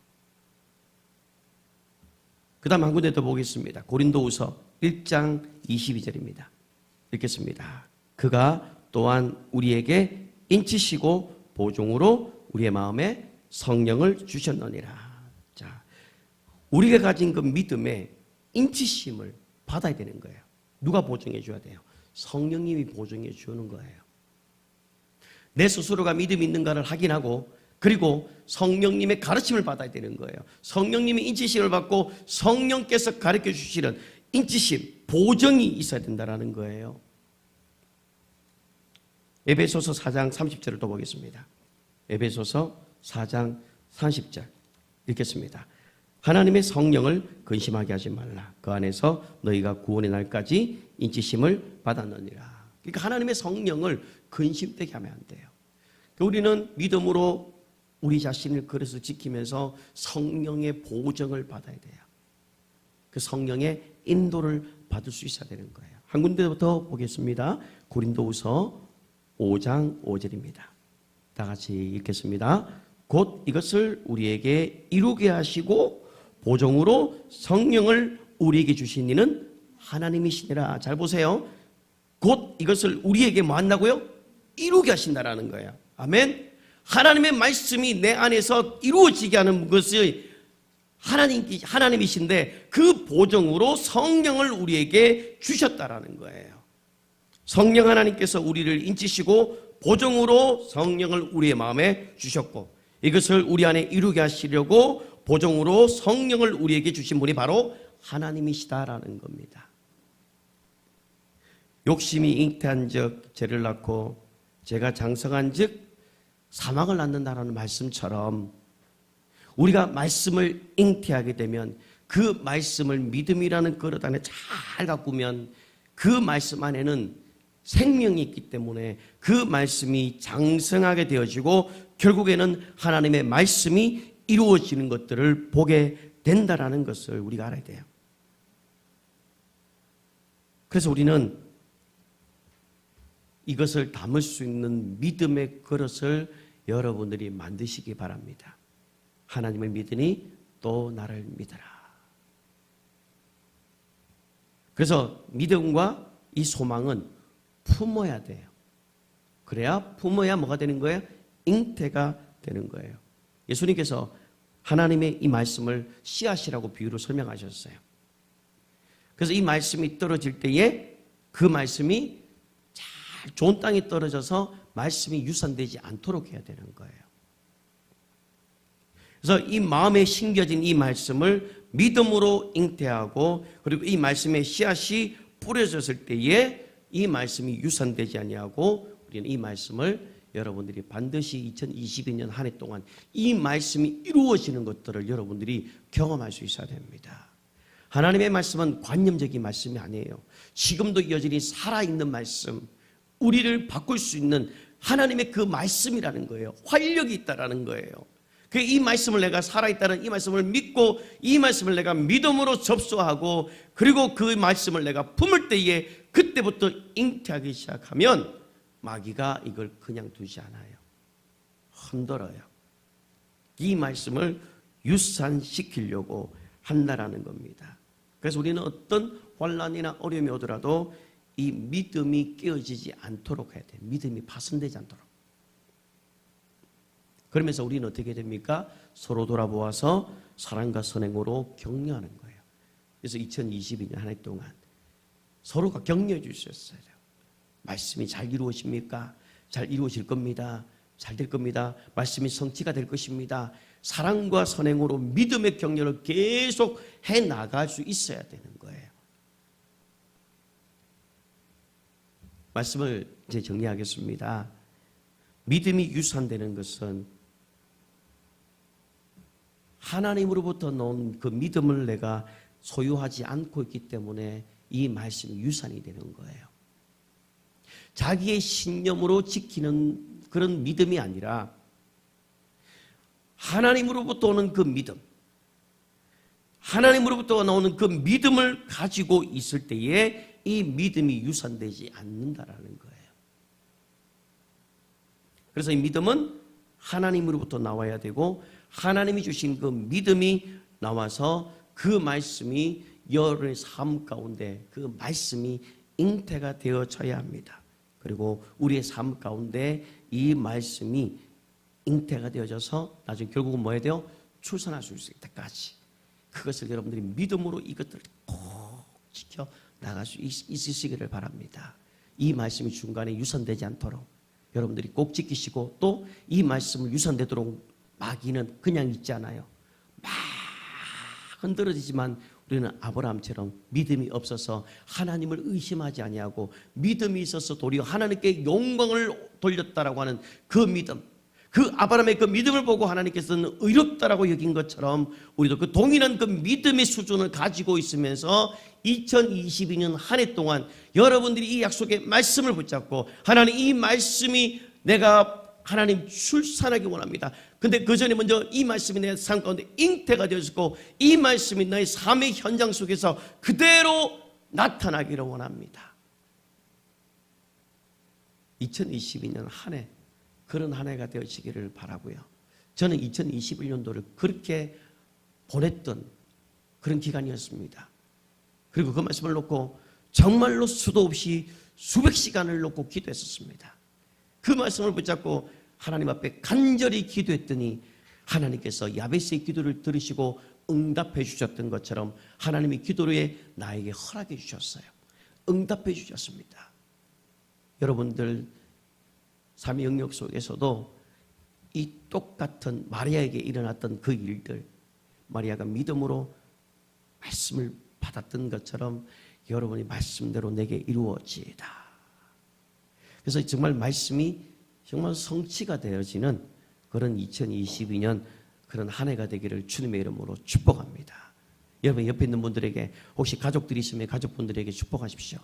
S1: 그 다음 한 군데 더 보겠습니다. 고린도후서 1장 22절입니다. 읽겠습니다. 그가 또한 우리에게 인치시고 보종으로 우리의 마음에 성령을 주셨느니라. 자, 우리가 가진 그 믿음의 인치심을 받아야 되는 거예요. 누가 보증해 줘야 돼요? 성령님이 보증해 주는 거예요. 내 스스로가 믿음이 있는가를 확인하고 그리고 성령님의 가르침을 받아야 되는 거예요. 성령님의 인치심을 받고 성령께서 가르쳐 주시는 인치심, 보정이 있어야 된다는 거예요. 에베소서 4장 30절을 또 보겠습니다. 에베소서 4장 30절 읽겠습니다. 하나님의 성령을 근심하게 하지 말라. 그 안에서 너희가 구원의 날까지 인치심을 받았느니라. 그러니까 하나님의 성령을 근심되게 하면 안 돼요. 우리는 믿음으로 우리 자신을 그래서 지키면서 성령의 보정을 받아야 돼요. 그 성령의 인도를 받을 수 있어야 되는 거예요. 한 군데부터 보겠습니다. 고린도후서 5장 5절입니다. 다 같이 읽겠습니다. 곧 이것을 우리에게 이루게 하시고 보정으로 성령을 우리에게 주신 이는 하나님이시니라. 잘 보세요. 곧 이것을 우리에게 뭐 한다고요? 이루게 하신다라는 거예요. 아멘. 하나님의 말씀이 내 안에서 이루어지게 하는 것이 하나님이신데 그 보정으로 성령을 우리에게 주셨다라는 거예요. 성령 하나님께서 우리를 인치시고 보정으로 성령을 우리의 마음에 주셨고 이것을 우리 안에 이루게 하시려고 보정으로 성령을 우리에게 주신 분이 바로 하나님이시다라는 겁니다. 욕심이 잉태한 즉 죄를 낳고 죄가 장성한 즉 사망을 낳는다라는 말씀처럼 우리가 말씀을 잉태하게 되면 그 말씀을 믿음이라는 그릇 안에 잘 가꾸면 그 말씀 안에는 생명이 있기 때문에 그 말씀이 장성하게 되어지고 결국에는 하나님의 말씀이 이루어지는 것들을 보게 된다라는 것을 우리가 알아야 돼요. 그래서 우리는 이것을 담을 수 있는 믿음의 그릇을 여러분들이 만드시기 바랍니다. 하나님을 믿으니 또 나를 믿어라. 그래서 믿음과 이 소망은 품어야 돼요. 그래야 품어야 뭐가 되는 거예요? 잉태가 되는 거예요. 예수님께서 하나님의 이 말씀을 씨앗이라고 비유로 설명하셨어요. 그래서 이 말씀이 떨어질 때에 그 말씀이 잘 좋은 땅에 떨어져서 말씀이 유산되지 않도록 해야 되는 거예요. 그래서 이 마음에 심겨진 이 말씀을 믿음으로 잉태하고 그리고 이 말씀의 씨앗이 뿌려졌을 때에 이 말씀이 유산되지 아니하고 우리는 이 말씀을 여러분들이 반드시 2022년 한 해 동안 이 말씀이 이루어지는 것들을 여러분들이 경험할 수 있어야 됩니다. 하나님의 말씀은 관념적인 말씀이 아니에요. 지금도 여전히 살아있는 말씀, 우리를 바꿀 수 있는 하나님의 그 말씀이라는 거예요. 활력이 있다라는 거예요. 이 말씀을 내가 살아있다는 이 말씀을 믿고 이 말씀을 내가 믿음으로 접수하고 그리고 그 말씀을 내가 품을 때에 그때부터 잉태하기 시작하면 마귀가 이걸 그냥 두지 않아요. 흔들어요. 이 말씀을 유산시키려고 한다라는 겁니다. 그래서 우리는 어떤 환난이나 어려움이 오더라도 이 믿음이 깨어지지 않도록 해야 돼요. 믿음이 파손되지 않도록. 그러면서 우리는 어떻게 됩니까? 서로 돌아보아서 사랑과 선행으로 격려하는 거예요. 그래서 2022년 한 해 동안 서로가 격려해 주셨어요. 말씀이 잘 이루어집니까? 잘 이루어질 겁니다. 잘 될 겁니다. 말씀이 성취가 될 것입니다. 사랑과 선행으로 믿음의 격려를 계속 해나갈 수 있어야 되는 거예요. 말씀을 이제 정리하겠습니다. 믿음이 유산되는 것은 하나님으로부터 나온 그 믿음을 내가 소유하지 않고 있기 때문에 이 말씀이 유산이 되는 거예요. 자기의 신념으로 지키는 그런 믿음이 아니라 하나님으로부터 오는 그 믿음, 하나님으로부터 나오는 그 믿음을 가지고 있을 때에 이 믿음이 유산되지 않는다라는 거예요. 그래서 이 믿음은 하나님으로부터 나와야 되고 하나님이 주신 그 믿음이 나와서 그 말씀이 여러분의 삶 가운데 그 말씀이 잉태가 되어져야 합니다. 그리고 우리의 삶 가운데 이 말씀이 잉태가 되어져서 나중에 결국은 뭐 해야 돼요? 출산할 수 있을 때까지 그것을 여러분들이 믿음으로 이것들을 꼭 지켜 나갈 수 있으시기를 바랍니다. 이 말씀이 중간에 유산되지 않도록 여러분들이 꼭 지키시고 또 이 말씀을 유산되도록 마귀는 그냥 있지 않아요. 막 흔들어지지만 우리는 아브라함처럼 믿음이 없어서 하나님을 의심하지 아니하고 믿음이 있어서 도리어 하나님께 영광을 돌렸다라고 하는 그 믿음, 그 아브라함의 그 믿음을 보고 하나님께서는 의롭다라고 여긴 것처럼 우리도 그 동일한 그 믿음의 수준을 가지고 있으면서 2022년 한 해 동안 여러분들이 이 약속의 말씀을 붙잡고 하나님 이 말씀이 내가 하나님 출산하기 원합니다. 근데 그 전에 먼저 이 말씀이 내 삶 가운데 잉태가 되었고 이 말씀이 나의 삶의 현장 속에서 그대로 나타나기를 원합니다. 2022년 한 해 그런 한 해가 되어지기를 바라고요. 저는 2021년도를 그렇게 보냈던 그런 기간이었습니다. 그리고 그 말씀을 놓고 정말로 수도 없이 수백 시간을 놓고 기도했었습니다. 그 말씀을 붙잡고 하나님 앞에 간절히 기도했더니 하나님께서 야베스의 기도를 들으시고 응답해 주셨던 것처럼 하나님의 기도에 나에게 허락해 주셨어요. 응답해 주셨습니다. 여러분들 삶의 영역 속에서도 이 똑같은 마리아에게 일어났던 그 일들, 마리아가 믿음으로 말씀을 받았던 것처럼 여러분이 말씀대로 내게 이루어지이다. 그래서 정말 말씀이 정말 성취가 되어지는 그런 2022년 그런 한 해가 되기를 주님의 이름으로 축복합니다. 여러분 옆에 있는 분들에게 혹시 가족들이 있으면 가족분들에게 축복하십시오.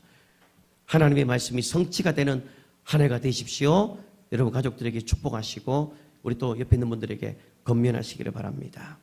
S1: 하나님의 말씀이 성취가 되는 한 해가 되십시오. 여러분 가족들에게 축복하시고 우리 또 옆에 있는 분들에게 건면하시기를 바랍니다.